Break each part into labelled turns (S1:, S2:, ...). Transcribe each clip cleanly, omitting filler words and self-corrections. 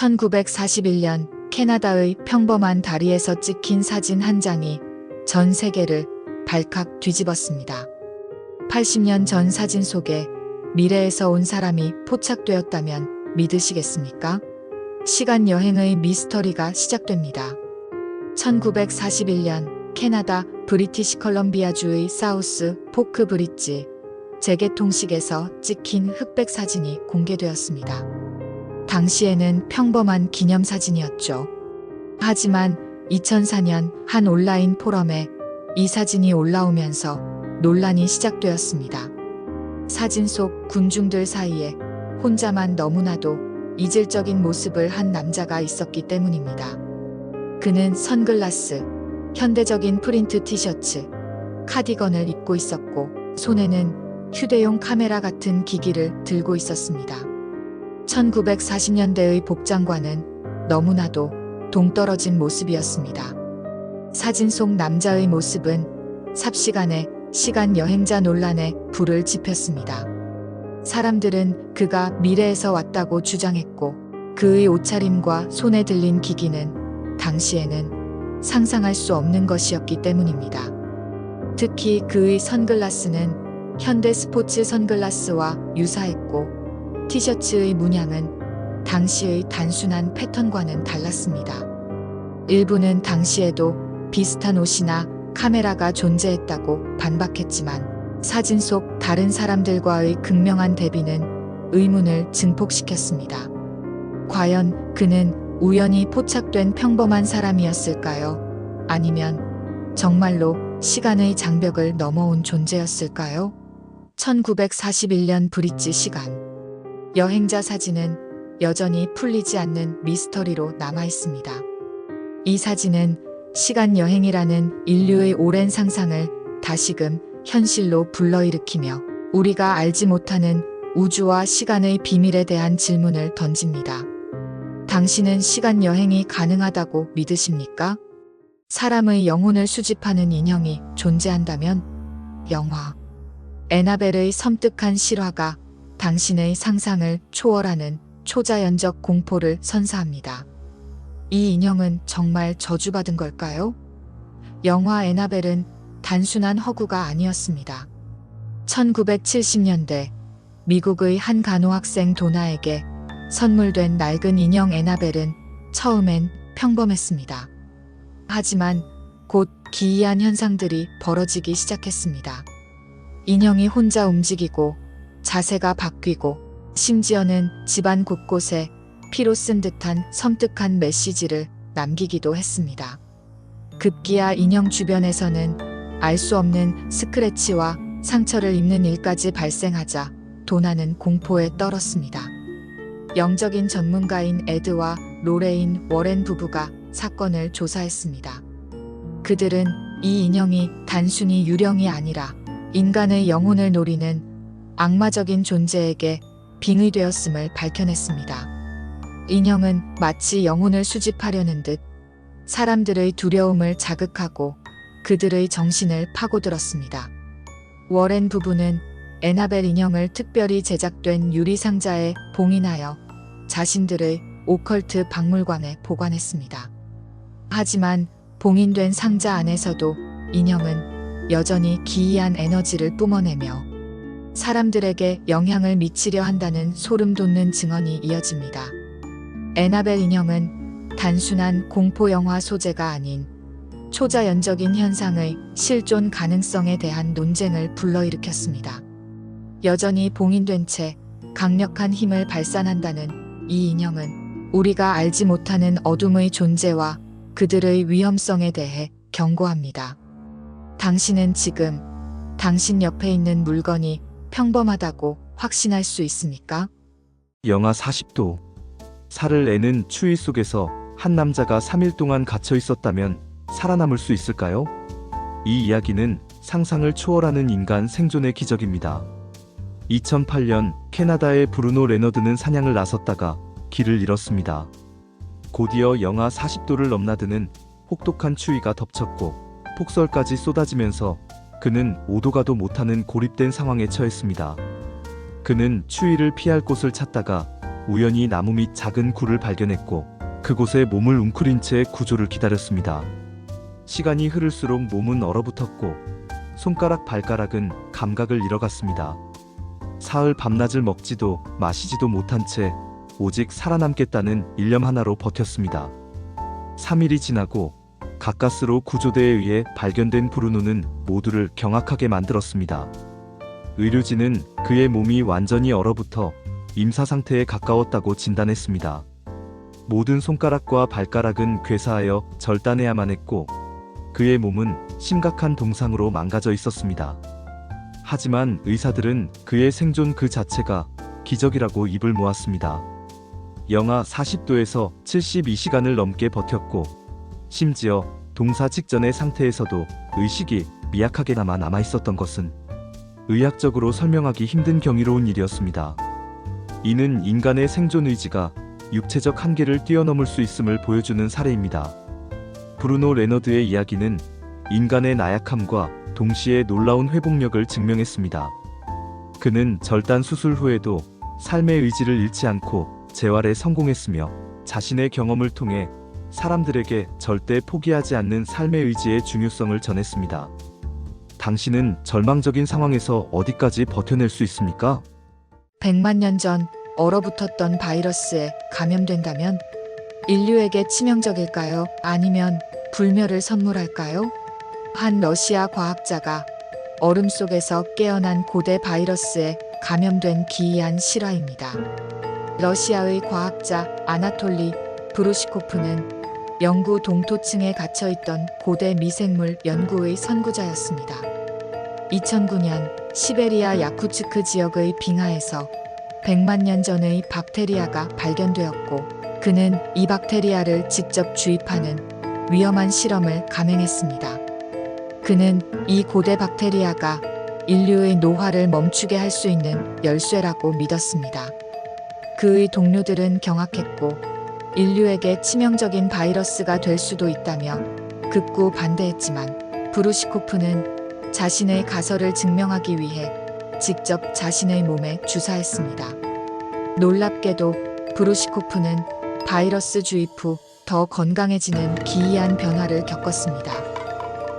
S1: 1941년 캐나다의 평범한 다리에서 찍힌 사진 한 장이 전 세계를 발칵 뒤집었습니다. 80년 전 사진 속에 미래에서 온 사람이 포착되었다면 믿으시겠습니까? 시간 여행의 미스터리가 시작됩니다. 1941년 캐나다 브리티시 컬럼비아주의 사우스 포크 브릿지 재개통식에서 찍힌 흑백 사진이 공개되었습니다. 당시에는 평범한 기념사진이었죠. 하지만 2004년 한 온라인 포럼에 이 사진이 올라오면서 논란이 시작되었습니다. 사진 속 군중들 사이에 혼자만 너무나도 이질적인 모습을 한 남자가 있었기 때문입니다. 그는 선글라스, 현대적인 프린트 티셔츠, 카디건을 입고 있었고 손에는 휴대용 카메라 같은 기기를 들고 있었습니다. 1940년대의 복장과는 너무나도 동떨어진 모습이었습니다. 사진 속 남자의 모습은 삽시간에 시간 여행자 논란에 불을 지폈습니다. 사람들은 그가 미래에서 왔다고 주장했고 그의 옷차림과 손에 들린 기기는 당시에는 상상할 수 없는 것이었기 때문입니다. 특히 그의 선글라스는 현대 스포츠 선글라스와 유사했고 티셔츠의 문양은 당시의 단순한 패턴과는 달랐습니다. 일부는 당시에도 비슷한 옷이나 카메라가 존재했다고 반박했지만 사진 속 다른 사람들과의 극명한 대비는 의문을 증폭시켰습니다. 과연 그는 우연히 포착된 평범한 사람이었을까요? 아니면 정말로 시간의 장벽을 넘어온 존재였을까요? 1941년 브릿지 시간. 여행자 사진은 여전히 풀리지 않는 미스터리로 남아 있습니다. 이 사진은 시간 여행이라는 인류의 오랜 상상을 다시금 현실로 불러일으키며 우리가 알지 못하는 우주와 시간의 비밀에 대한 질문을 던집니다. 당신은 시간 여행이 가능하다고 믿으십니까? 사람의 영혼을 수집하는 인형이 존재한다면? 영화 애나벨의 섬뜩한 실화가 당신의 상상을 초월하는 초자연적 공포를 선사합니다. 이 인형은 정말 저주받은 걸까요? 영화 애나벨은 단순한 허구가 아니었습니다. 1970년대 미국의 한 간호학생 도나에게 선물된 낡은 인형 애나벨은 처음엔 평범했습니다. 하지만 곧 기이한 현상들이 벌어지기 시작했습니다. 인형이 혼자 움직이고 자세가 바뀌고 심지어는 집안 곳곳에 피로 쓴 듯한 섬뜩한 메시지를 남기기도 했습니다. 급기야 인형 주변에서는 알 수 없는 스크래치와 상처를 입는 일까지 발생하자 도나는 공포에 떨었습니다. 영적인 전문가인 에드와 로레인 워렌 부부가 사건을 조사했습니다. 그들은 이 인형이 단순히 유령이 아니라 인간의 영혼을 노리는 악마적인 존재에게 빙의되었음을 밝혀냈습니다. 인형은 마치 영혼을 수집하려는 듯 사람들의 두려움을 자극하고 그들의 정신을 파고들었습니다. 워렌 부부는 애나벨 인형을 특별히 제작된 유리 상자에 봉인하여 자신들의 오컬트 박물관에 보관했습니다. 하지만 봉인된 상자 안에서도 인형은 여전히 기이한 에너지를 뿜어내며 사람들에게 영향을 미치려 한다는 소름 돋는 증언이 이어집니다. 애나벨 인형은 단순한 공포 영화 소재가 아닌 초자연적인 현상의 실존 가능성에 대한 논쟁을 불러일으켰습니다. 여전히 봉인된 채 강력한 힘을 발산한다는 이 인형은 우리가 알지 못하는 어둠의 존재와 그들의 위험성에 대해 경고합니다. 당신은 지금 당신 옆에 있는 물건이 평범하다고 확신할 수 있습니까?
S2: 영하 40도. 살을 내는 추위 속에서 한 남자가 3일 동안 갇혀 있었다면 살아남을 수 있을까요? 이 이야기는 상상을 초월하는 인간 생존의 기적입니다. 2008년 캐나다의 브루노 레너드는 사냥을 나섰다가 길을 잃었습니다. 곧이어 영하 40도를 넘나드는 혹독한 추위가 덮쳤고 폭설까지 쏟아지면서 그는 오도 가도 못하는 고립된 상황에 처했습니다. 그는 추위를 피할 곳을 찾다가 우연히 나무 밑 작은 굴을 발견했고 그곳에 몸을 웅크린 채 구조를 기다렸습니다. 시간이 흐를수록 몸은 얼어붙었고 손가락 발가락은 감각을 잃어갔습니다. 사흘 밤낮을 먹지도 마시지도 못한 채 오직 살아남겠다는 일념 하나로 버텼습니다. 3일이 지나고 가까스로 구조대에 의해 발견된 브루노는 모두를 경악하게 만들었습니다. 의료진은 그의 몸이 완전히 얼어붙어 임사 상태에 가까웠다고 진단했습니다. 모든 손가락과 발가락은 괴사하여 절단해야만 했고 그의 몸은 심각한 동상으로 망가져 있었습니다. 하지만 의사들은 그의 생존 그 자체가 기적이라고 입을 모았습니다. 영하 40도에서 72시간을 넘게 버텼고 심지어 동사 직전의 상태에서도 의식이 미약하게나마 남아있었던 것은 의학적으로 설명하기 힘든 경이로운 일이었습니다. 이는 인간의 생존 의지가 육체적 한계를 뛰어넘을 수 있음을 보여주는 사례입니다. 브루노 레너드의 이야기는 인간의 나약함과 동시에 놀라운 회복력을 증명했습니다. 그는 절단 수술 후에도 삶의 의지를 잃지 않고 재활에 성공했으며 자신의 경험을 통해 사람들에게 절대 포기하지 않는 삶의 의지의 중요성을 전했습니다. 당신은 절망적인 상황에서 어디까지 버텨낼 수 있습니까?
S1: 100만 년 전 얼어붙었던 바이러스에 감염된다면 인류에게 치명적일까요? 아니면 불멸을 선물할까요? 한 러시아 과학자가 얼음 속에서 깨어난 고대 바이러스에 감염된 기이한 실화입니다. 러시아의 과학자 아나톨리 브루시코프는 영구 동토층에 갇혀있던 고대 미생물 연구의 선구자였습니다. 2009년 시베리아 야쿠츠크 지역의 빙하에서 100만 년 전의 박테리아가 발견되었고 그는 이 박테리아를 직접 주입하는 위험한 실험을 감행했습니다. 그는 이 고대 박테리아가 인류의 노화를 멈추게 할 수 있는 열쇠라고 믿었습니다. 그의 동료들은 경악했고 인류에게 치명적인 바이러스가 될 수도 있다며 극구 반대했지만 브루시코프는 자신의 가설을 증명하기 위해 직접 자신의 몸에 주사했습니다. 놀랍게도 브루시코프는 바이러스 주입 후 더 건강해지는 기이한 변화를 겪었습니다.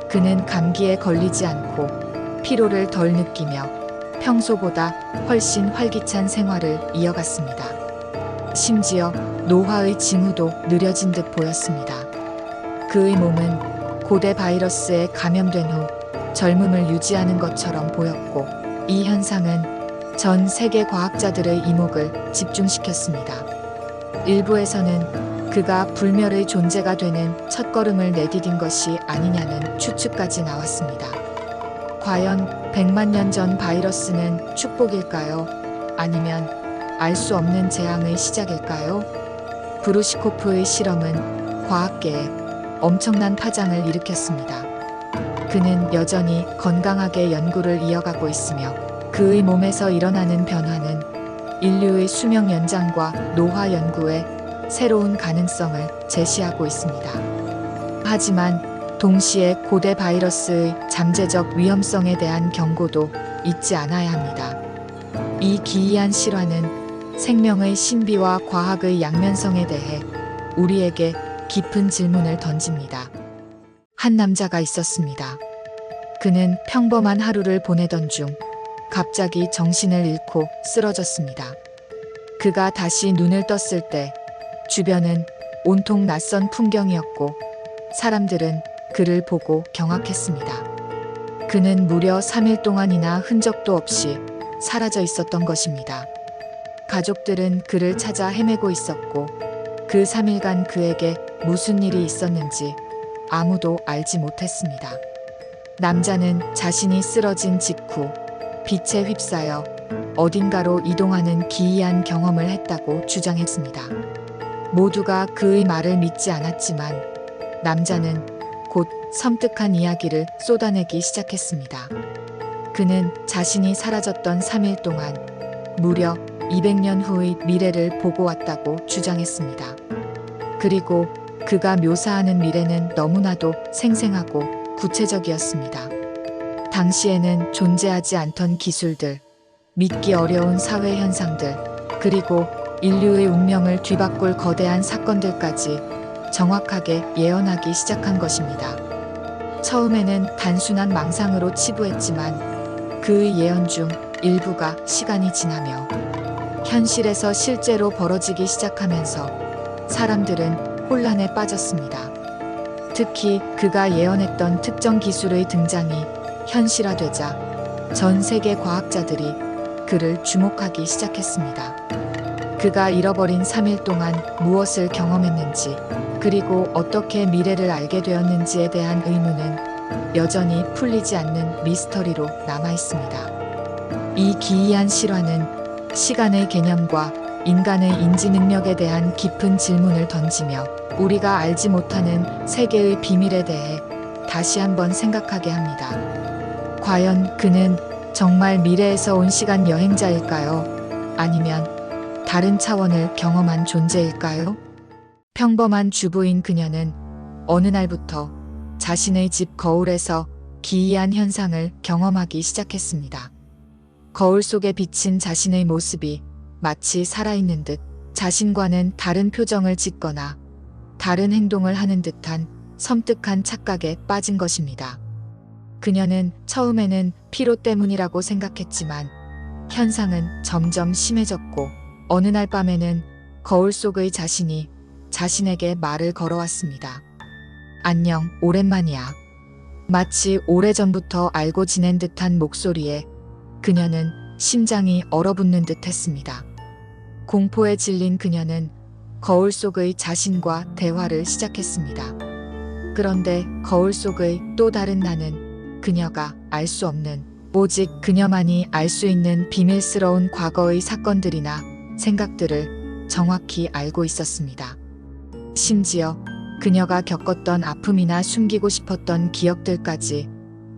S1: 그는 감기에 걸리지 않고 피로를 덜 느끼며 평소보다 훨씬 활기찬 생활을 이어갔습니다. 심지어 노화의 징후도 느려진 듯 보였습니다. 그의 몸은 고대 바이러스에 감염된 후 젊음을 유지하는 것처럼 보였고 이 현상은 전 세계 과학자들의 이목을 집중시켰습니다. 일부에서는 그가 불멸의 존재가 되는 첫걸음을 내디딘 것이 아니냐는 추측까지 나왔습니다. 과연 100만 년 전 바이러스는 축복일까요? 아니면 알 수 없는 재앙의 시작일까요? 브루시코프의 실험은 과학계에 엄청난 파장을 일으켰습니다. 그는 여전히 건강하게 연구를 이어가고 있으며 그의 몸에서 일어나는 변화는 인류의 수명 연장과 노화 연구에 새로운 가능성을 제시하고 있습니다. 하지만 동시에 고대 바이러스의 잠재적 위험성에 대한 경고도 잊지 않아야 합니다. 이 기이한 실화는 생명의 신비와 과학의 양면성에 대해 우리에게 깊은 질문을 던집니다. 한 남자가 있었습니다. 그는 평범한 하루를 보내던 중 갑자기 정신을 잃고 쓰러졌습니다. 그가 다시 눈을 떴을 때 주변은 온통 낯선 풍경이었고 사람들은 그를 보고 경악했습니다. 그는 무려 3일 동안이나 흔적도 없이 사라져 있었던 것입니다. 가족들은 그를 찾아 헤매고 있었고 그 3일간 그에게 무슨 일이 있었는지 아무도 알지 못했습니다. 남자는 자신이 쓰러진 직후 빛에 휩싸여 어딘가로 이동하는 기이한 경험을 했다고 주장했습니다. 모두가 그의 말을 믿지 않았지만 남자는 곧 섬뜩한 이야기를 쏟아내기 시작했습니다. 그는 자신이 사라졌던 3일 동안 무려 200년 후의 미래를 보고 왔다고 주장했습니다. 그리고 그가 묘사하는 미래는 너무나도 생생하고 구체적이었습니다. 당시에는 존재하지 않던 기술들, 믿기 어려운 사회 현상들, 그리고 인류의 운명을 뒤바꿀 거대한 사건들까지 정확하게 예언하기 시작한 것입니다. 처음에는 단순한 망상으로 치부했지만 그 예언 중 일부가 시간이 지나며 현실에서 실제로 벌어지기 시작하면서 사람들은 혼란에 빠졌습니다. 특히 그가 예언했던 특정 기술의 등장이 현실화되자 전 세계 과학자들이 그를 주목하기 시작했습니다. 그가 잃어버린 3일 동안 무엇을 경험했는지, 그리고 어떻게 미래를 알게 되었는지에 대한 의문은 여전히 풀리지 않는 미스터리로 남아 있습니다. 이 기이한 실화는 시간의 개념과 인간의 인지 능력에 대한 깊은 질문을 던지며 우리가 알지 못하는 세계의 비밀에 대해 다시 한번 생각하게 합니다. 과연 그는 정말 미래에서 온 시간 여행자일까요? 아니면 다른 차원을 경험한 존재일까요? 평범한 주부인 그녀는 어느 날부터 자신의 집 거울에서 기이한 현상을 경험하기 시작했습니다. 거울 속에 비친 자신의 모습이 마치 살아있는 듯 자신과는 다른 표정을 짓거나 다른 행동을 하는 듯한 섬뜩한 착각에 빠진 것입니다. 그녀는 처음에는 피로 때문이라고 생각했지만 현상은 점점 심해졌고 어느 날 밤에는 거울 속의 자신이 자신에게 말을 걸어왔습니다. 안녕, 오랜만이야. 마치 오래전부터 알고 지낸 듯한 목소리에 그녀는 심장이 얼어붙는 듯 했습니다. 공포에 질린 그녀는 거울 속의 자신과 대화를 시작했습니다. 그런데 거울 속의 또 다른 나는 그녀가 알 수 없는, 오직 그녀만이 알 수 있는 비밀스러운 과거의 사건들이나 생각들을 정확히 알고 있었습니다. 심지어 그녀가 겪었던 아픔이나 숨기고 싶었던 기억들까지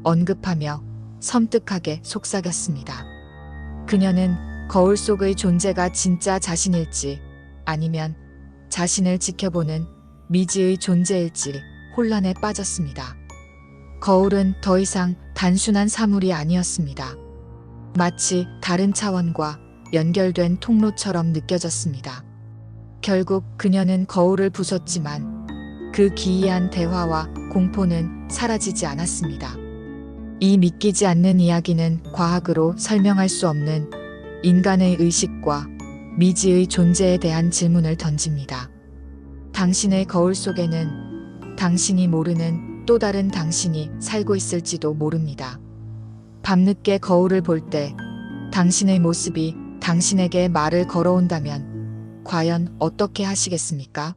S1: 언급하며 섬뜩하게 속삭였습니다. 그녀는 거울 속의 존재가 진짜 자신일지 아니면 자신을 지켜보는 미지의 존재일지 혼란에 빠졌습니다. 거울은 더 이상 단순한 사물이 아니었습니다. 마치 다른 차원과 연결된 통로처럼 느껴졌습니다. 결국 그녀는 거울을 부쉈지만 그 기이한 대화와 공포는 사라지지 않았습니다. 이 믿기지 않는 이야기는 과학으로 설명할 수 없는 인간의 의식과 미지의 존재에 대한 질문을 던집니다. 당신의 거울 속에는 당신이 모르는 또 다른 당신이 살고 있을지도 모릅니다. 밤늦게 거울을 볼 때 당신의 모습이 당신에게 말을 걸어온다면 과연 어떻게 하시겠습니까?